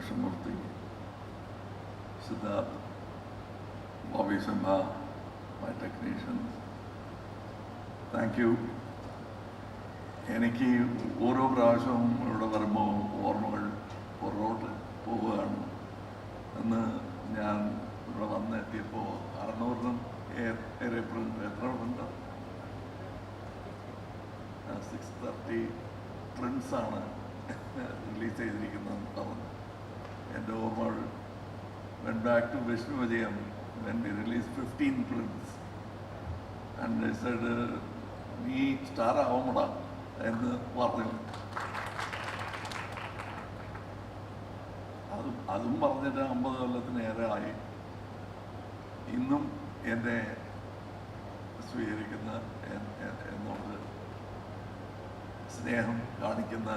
Krishnamurthy, Siddharth, Bobby Simha, my technicians. Thank you. എനിക്ക് ഓരോ പ്രാവശ്യവും ഇവിടെ വരുമ്പോൾ ഓർമ്മകൾ പുറകോട്ട് പോവുകയാണ്. അന്ന് ഞാൻ ഇവിടെ വന്നെത്തിയപ്പോൾ 600-നും ഏറെ എത്ര ഉണ്ട്, 630 പ്രിൻസാണ് റിലീസ് ചെയ്തിരിക്കുന്നതെന്ന് പറഞ്ഞു. എൻ്റെ ഓർമ്മകൾ went back to Vishnu Vijayam when we released 15 prints and they said നീ സ്റ്റാർ ആവണടാ എന്ന് പറഞ്ഞു. അതും പറഞ്ഞിട്ട് 50 കൊല്ലത്തിനേറെ ആയി. ഇന്നും എന്നെ സ്വീകരിക്കുന്ന എന്നോട് സ്നേഹം കാണിക്കുന്ന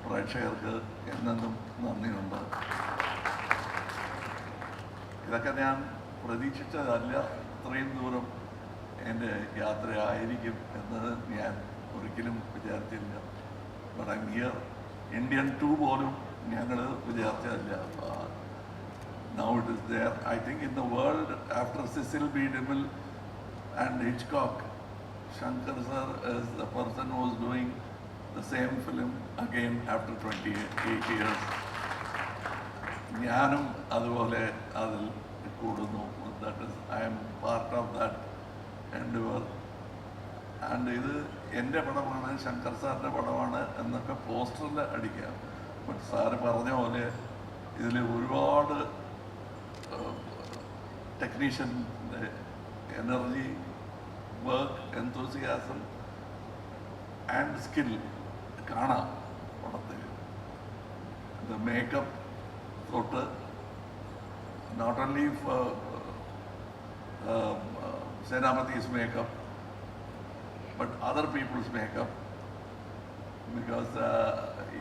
പ്രേക്ഷകർക്ക് എന്നെന്നും നന്ദിയുണ്ട്. ഇതൊക്കെ ഞാൻ പ്രതീക്ഷിച്ചതല്ല, ഇത്രയും ദൂരം എൻ്റെ യാത്രയായിരിക്കും എന്ന് ഞാൻ ഒരിക്കലും വിചാരിച്ചില്ല. But I am here. Indian 2 പോലും ഞങ്ങൾ വിചാരിച്ചതല്ല. Now it is there. I think in the world, after Cecil B. DeMille and Hitchcock, Shankar sir is the person who is doing the same film again after 28 years. ഞാനും അതുപോലെ അതിൽ കൂടുന്നു. That is, I am part of that endeavor. And ഇത് എൻ്റെ പടമാണ്, ശങ്കർ സാറിൻ്റെ പടമാണ് എന്നൊക്കെ പോസ്റ്ററിൽ അടിക്കാം. ബട്ട് സാറ് പറഞ്ഞ പോലെ ഇതിൽ ഒരുപാട് ടെക്നീഷ്യൻ്റെ energy, work, enthusiasm and skill കാണാം പടത്തിൽ. ദ മേക്കപ്പ് തൊട്ട് not only for Senapati's makeup but other people's makeup, because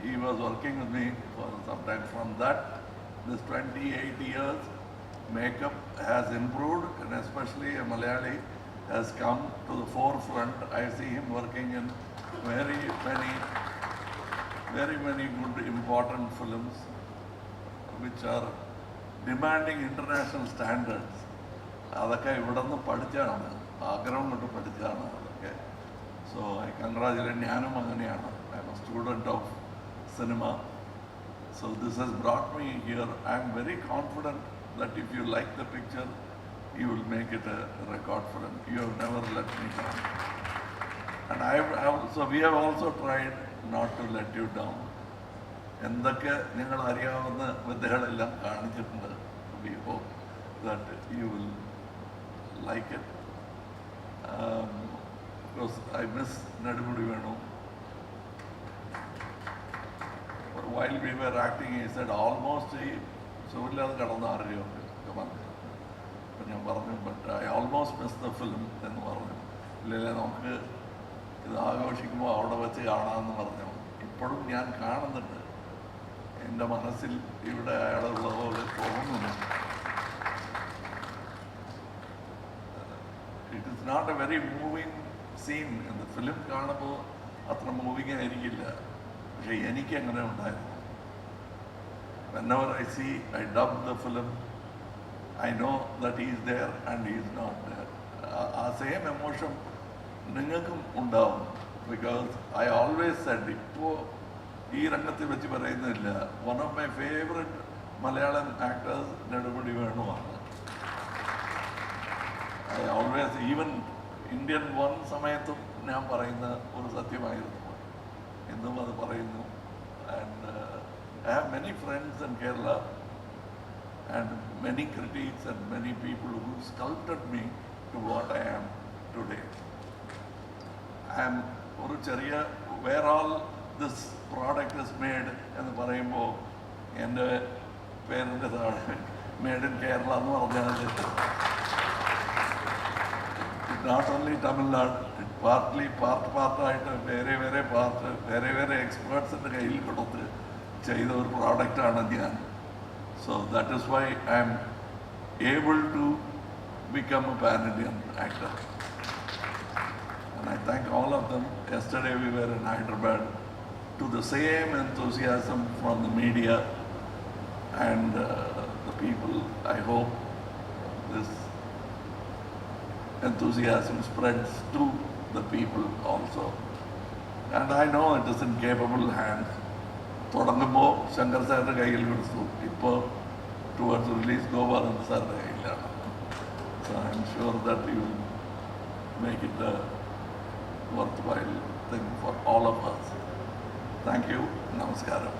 he was working with me for some time. From that, this 28 years, makeup has improved, and especially a Malayali has come to the forefront. I see him working in very many good important films which are demanding international standards. അതൊക്കെ ഇവിടെ നിന്ന് പഠിച്ചാണ്, ആഗ്രഹം കൊണ്ട് പഠിച്ചാണ് അതൊക്കെ. So I congratulate. ഞാനും അങ്ങനെയാണ്. I'm a student of cinema. So this has brought me here. I'm very confident that if you like the picture, you will make it a record film. You have never let me down. And we have also tried not to let you down. എന്തൊക്കെ നിങ്ങൾ അറിയാവുന്ന വിദ്യകളെല്ലാം കാണിച്ചിട്ടുണ്ട്. We hope that you will like it. Because I miss Nadumudi Venu. While we were acting, he said almost സുഖമില്ലാതെ കടന്ന് അറിയുമൊക്കെ പറഞ്ഞു. അപ്പം ഞാൻ പറഞ്ഞു, but I almost miss the film എന്ന് പറഞ്ഞു. ഇല്ലല്ലേ, നമുക്ക് ഇത് ആഘോഷിക്കുമ്പോൾ അവിടെ വെച്ച് കാണാമെന്ന് പറഞ്ഞു. ഇപ്പോഴും ഞാൻ കാണുന്നുണ്ട്. എൻ്റെ മനസ്സിൽ ഇവിടെ അയാളുള്ള പോലെ തോന്നുന്നു. It is not a very moving scene. എന്ന് ഫിലിം കാണുമ്പോൾ അത്ര മൂവിങ് ആയിരിക്കില്ല, പക്ഷെ എനിക്ക് അങ്ങനെ ഉണ്ടായിരുന്നു. Whenever I see, I dub the film, I know that he is there and he is not there. ആ സെയിം എമോഷൻ നിങ്ങൾക്കും ഉണ്ടാവും. ബിക്കോസ് ഐ ഓൾവേസ് സെഡ്, ഇപ്പോൾ ഈ രംഗത്തിൽ വെച്ച് പറയുന്നില്ല, one of my favourite Malayalam actors Nedumudi വേണുവാണ്. ഐ ഓൾവേസ്, ഈവൻ ഇന്ത്യൻ 1 സമയത്തും ഞാൻ പറയുന്ന ഒരു സത്യമായിരുന്നു, എന്നും അത് പറയുന്നു. And I have many friends in Kerala and many critics and many people who sculpted me to what I am today. I am ഒരു ചെറിയ where all this product is made എന്ന് പറയുമ്പോൾ എൻ്റെ പേരിൻ്റെ താഴെ മെയ്ഡ് ഇൻ കേരള എന്ന് പറഞ്ഞാൽ not only Tamil Nadu, പാർട്ടായിട്ട് വേറെ എക്സ്പേർട്സിൻ്റെ കയ്യിൽ കൊടുത്ത് ചെയ്ത ഒരു പ്രോഡക്റ്റാണ് ഞാൻ. So that is why I'm able to become a pan-Indian actor. And I thank all of them. Yesterday we were in Hyderabad. To the same enthusiasm from the media, and the people. I hope this enthusiasm spreads to the people also. And I know it is in capable hands. തുടങ്ങുമ്പോൾ ശങ്കർ സാറിൻ്റെ കയ്യിൽ കൊടുത്തു, ഇപ്പോൾ towards release Gopalan സാറിൻ്റെ കയ്യിലാണ്. So I'm sure that you will make it a worthwhile thing for all of us. Thank you. Namaskaram.